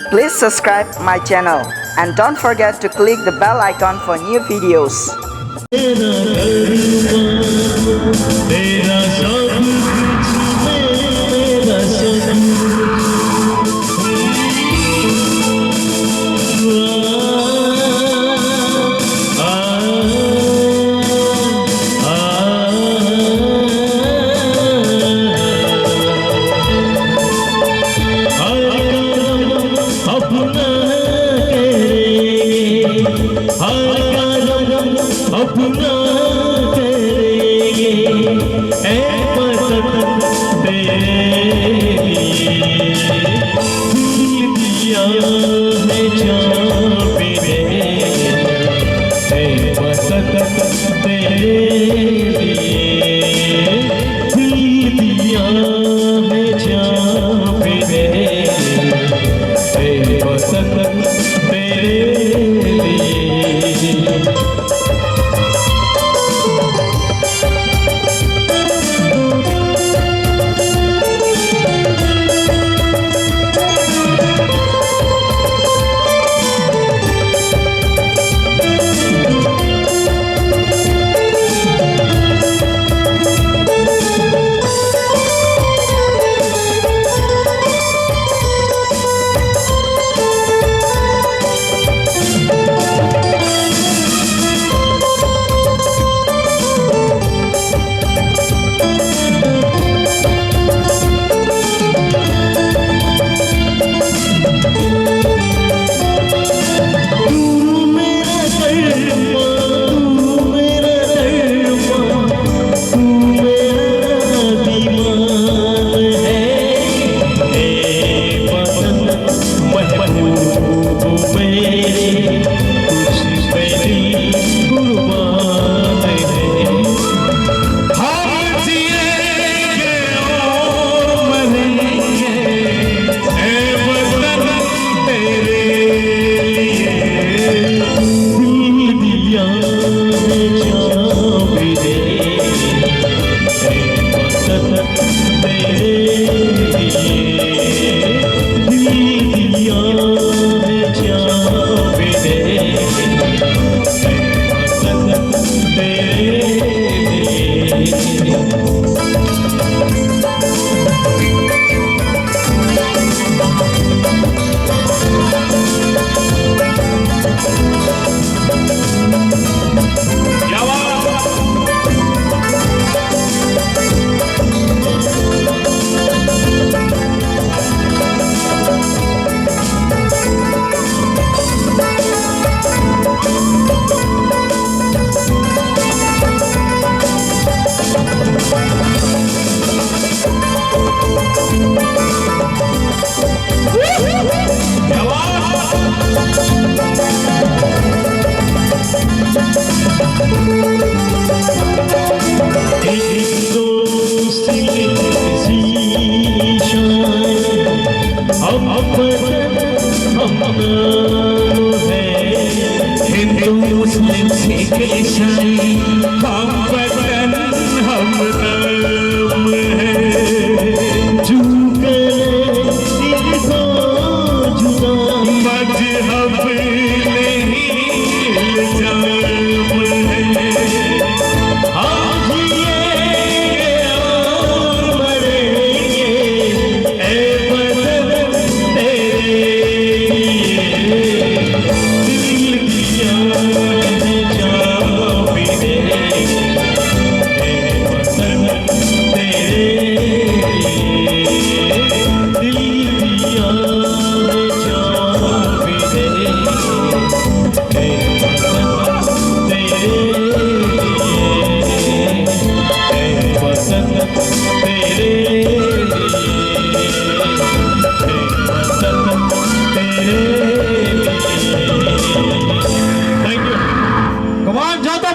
Please subscribe my channel and don't forget to click the bell icon for new videos. अपना करेंगे ऐ वतन तेरे लिए दिल दिया है जान पे ऐ वतन तेरे लिए दिल दिया है जान पे ऐ वतन तेरे लिए। हिंदू मुस्लिम सिख ईसाई हम वतन हम